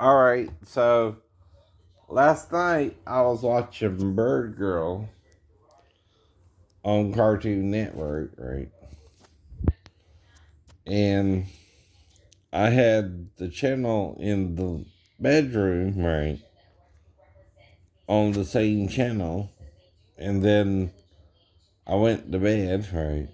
Alright, so last night I was watching Bird Girl on Cartoon Network, right? And I had the channel in the bedroom, right, on the same channel. And then I went to bed, right?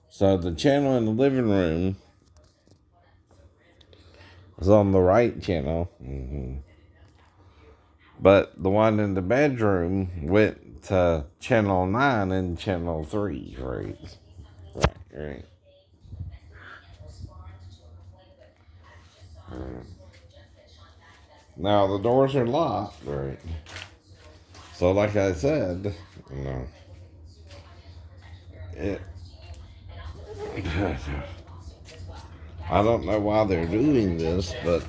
So the channel in the living room was on the right channel. But the one in the bedroom went to channel 9 and channel 3, right? Right. Now the doors are locked, right? So, like I said, you know, it, I don't know why they're doing this, but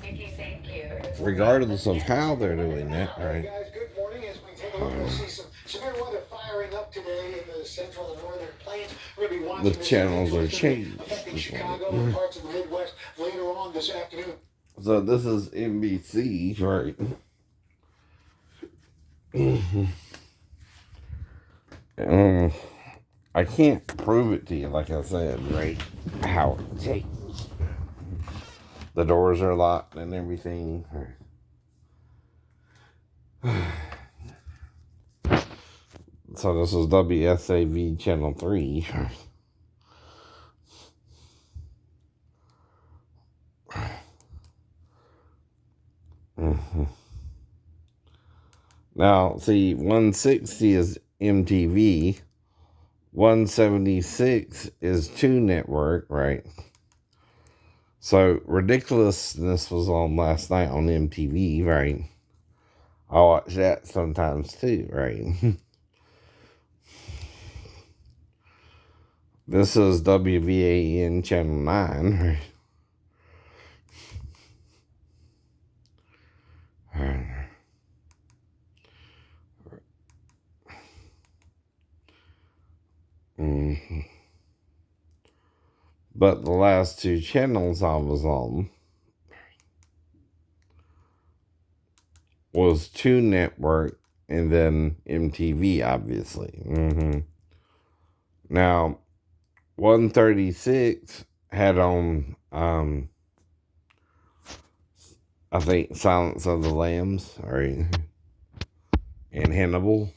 regardless of how they're doing it, right? The channels are changed. So this is NBC, right? I can't prove it to you, like I said, right? How it changed. The doors are locked and everything. So this is WSAV Channel 3. Now, see, 160 is MTV. 176 is Toon Network, right? So, Ridiculousness was on last night on MTV, right? I watch that sometimes too, right? This is WVAN Channel 9, right? But the last two channels I was on was Toon Network and then MTV, obviously. Now, 136 had on, I think, Silence of the Lambs, right? And Hannibal.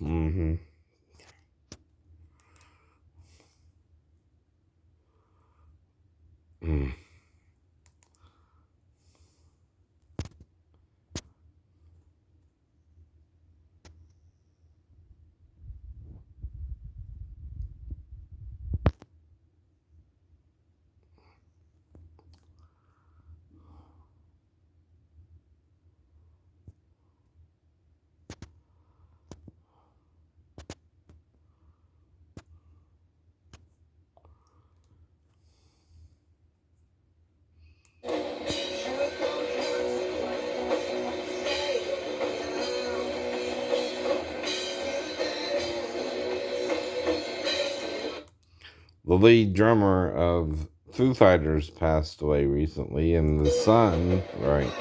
The lead drummer of Foo Fighters passed away recently, and the son, right,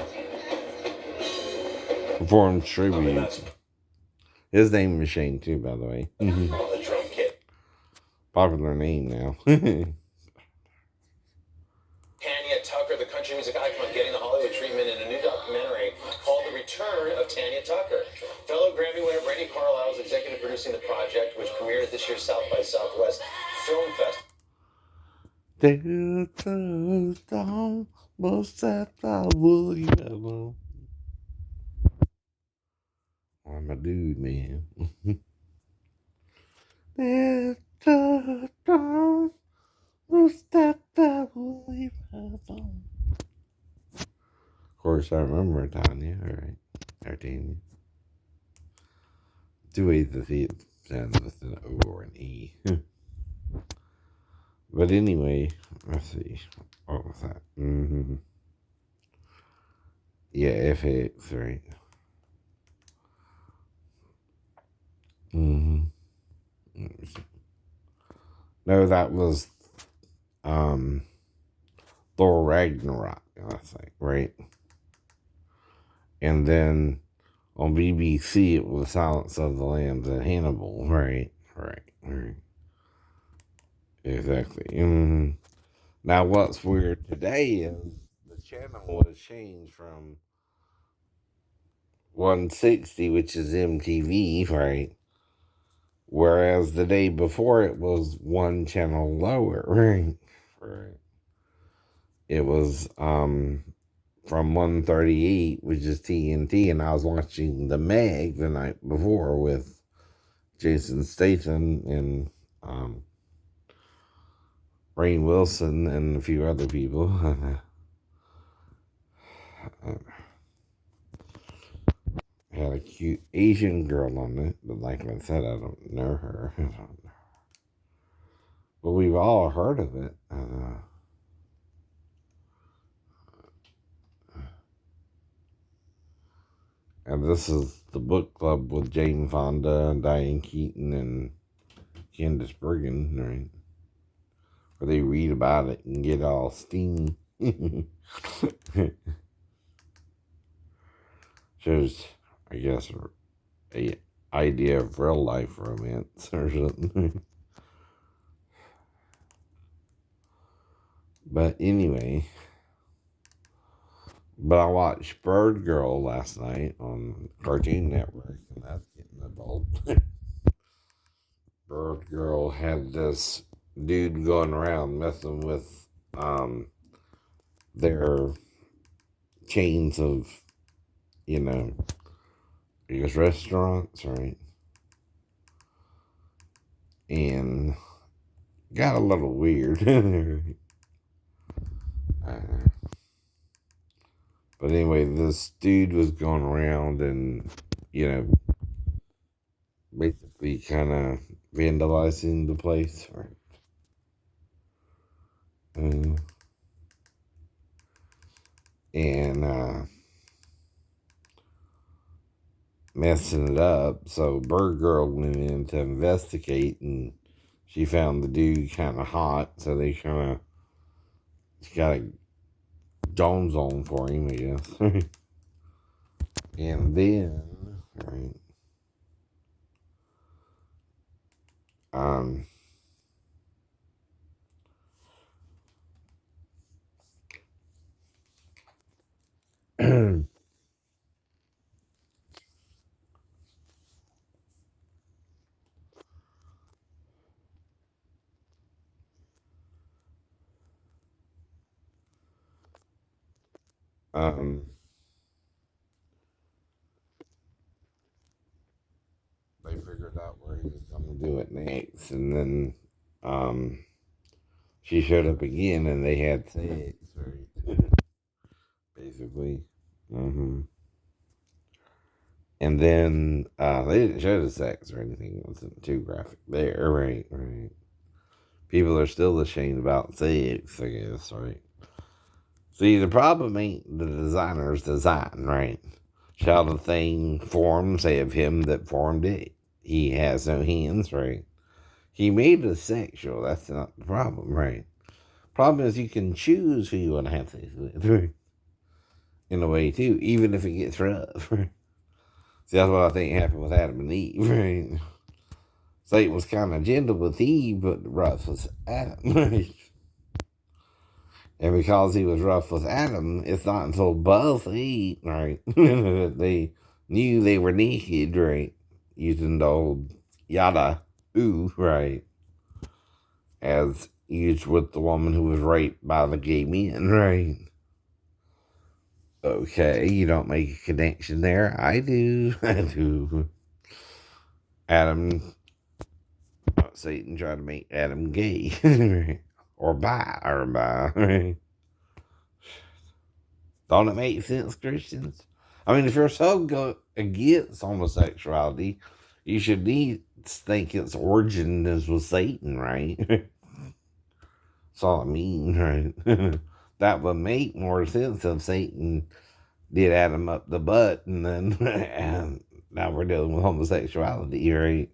performed tribute. His name is Shane, too, by the way. Popular name now. Tanya Tucker, the country music icon, getting the Hollywood treatment in a new documentary called The Return of Tanya Tucker. Fellow Grammy winner Brady Carlisle is executive producing the project, which premiered at this year's South by Southwest Film Festival. I'm a dude, man. Of course, I remember Tanya, alright. Tanya. Do either the sounds with an O or an E. But anyway, let's see. What was that? Yeah, FX, right? No, that was um, Thor Ragnarok, I think, right? And then on BBC it was Silence of the Lambs and Hannibal, right? Right. Exactly. Now, what's weird today is the channel was changed from 160, which is MTV, right? Whereas the day before it was one channel lower, right? Right. It was from 138, which is TNT, and I was watching The Meg the night before with Jason Statham and Rainn Wilson and a few other people. Had a cute Asian girl on it, but like I said, I don't know her. But we've all heard of it. And this is the book club with Jane Fonda, Diane Keaton, and Candice Bergen, right? Where they read about it and get all steamy. Shows, I guess, a idea of real life romance or something. But anyway, but I watched Bird Girl last night on Cartoon Network, and that's getting adult. Bird Girl had this dude going around messing with their chains of, you know, I guess restaurants, right? And got a little weird. But anyway, this dude was going around and, you know, basically kind of vandalizing the place, right? Uh, and messing it up. So Bird Girl went in to investigate, and she found the dude kind of hot. So they kind of got a Jones on for him, I guess. And then, right, um, um, they figured out where he was going to do it next, and then, um, she showed up again, and they had sex, right? Basically. Mm-hmm. And then they didn't show the sex or anything. It wasn't too graphic there, right? Right. People are still ashamed about sex, I guess, right? See, the problem ain't the designer's design, right? Shall the thing form, say of him that formed it? He has no hands, right? He made it sexual. That's not the problem, right? Problem is you can choose who you want to have sex with, right? In a way, too, even if it gets rough, right? See, that's what I think happened with Adam and Eve, right? Satan was kind of gentle with Eve, but rough with Adam. Right? And because he was rough with Adam, it's not until both ate, right, that they knew they were naked, right, using the old yada, ooh, right, as used with the woman who was raped by the gay men, right? Okay, you don't make a connection there. I do. I do. Adam, Satan tried to make Adam gay, right? Or bi, right? Don't it make sense, Christians? I mean, if you're so against homosexuality, you should need think its origin is with Satan, right? That's all I mean, right? That would make more sense if Satan did Adam up the butt, and then and now we're dealing with homosexuality, right?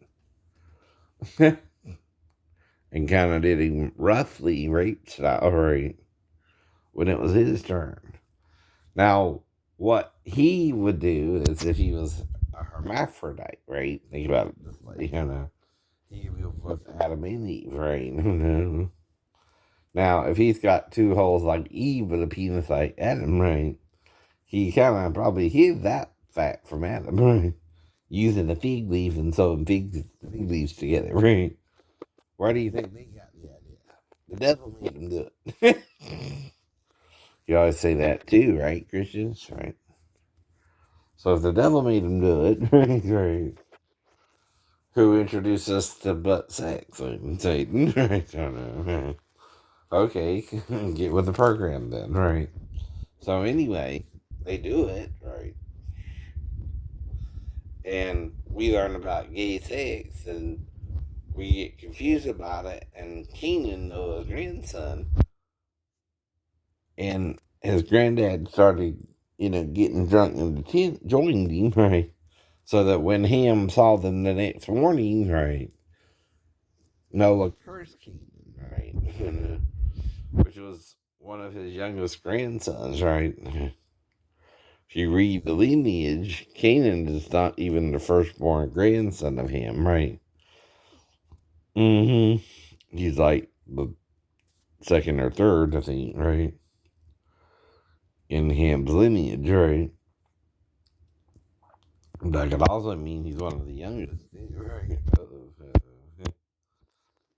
and kind of did him roughly rape style, right? When it was his turn. Now, what he would do is if he was a hermaphrodite, right? Think about it this way, he would be with Adam and Eve, right? Now, if he's got two holes like Eve with a penis like Adam, right? He kind of probably hid that fact from Adam, right? Using a fig leaf and sewing fig leaves together, right? Where do you think they got the idea? The devil made them do it. You always say that too, right, Christians? Right. So if the devil made them do it, right? Who introduced us to butt sex? Satan, right? I don't know. Right. Okay, get with the program then, right? So anyway, they do it, right? And we learn about gay sex, and we get confused about it. And Keenan, Noah's grandson, and his granddad started, getting drunk in the tent, joined him, right? So that when Ham saw them the next morning, right, Noah cursed Keenan, right, which was one of his youngest grandsons, right. If you read the lineage, Canaan is not even the firstborn grandson of Ham, right? Mm-hmm. He's like the second or third, I think, right? In Ham's lineage, right? That could also mean he's one of the youngest, right?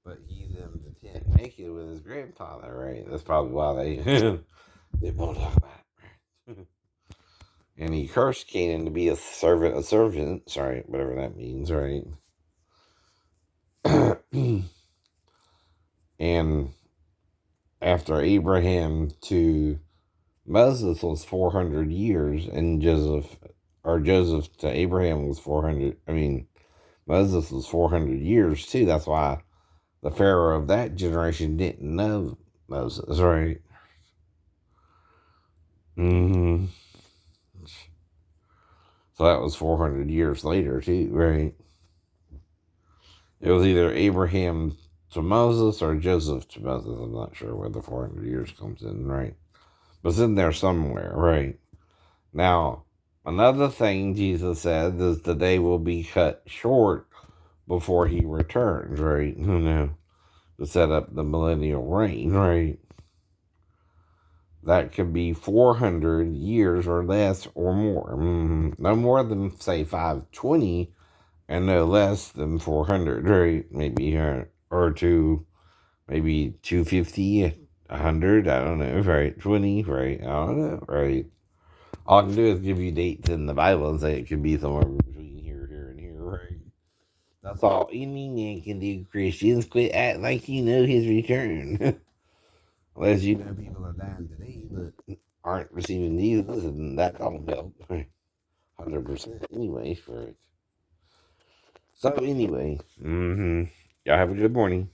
But he's in the tent naked with his grandfather, right? That's probably why they won't talk about it, right? And he cursed Canaan to be a servant, sorry, whatever that means, right? And after Abraham to Moses was 400 years, and Joseph to Abraham was 400. I mean, Moses was 400 years too. That's why the Pharaoh of that generation didn't know Moses, right? Mm-hmm. So that was 400 years later too, right? It was either Abraham to Moses or Joseph to Moses. I'm not sure where the 400 years comes in, right? But it's in there somewhere, right? Now, another thing Jesus said is the day will be cut short before he returns, right? To set up the millennial reign, right? That could be 400 years or less or more. No more than, say, 520 and no less than 400, right? Maybe, or maybe 250, 100, I don't know, right? 20, right? I don't know, right? All I can do is give you dates in the Bible and say it could be somewhere between here, and here, right? That's all any man can do, Christians. Quit acting like you know his return. Unless you know people are dying today but aren't receiving Jesus, and that don't help. 100% anyway. For it. So anyway, y'all have a good morning.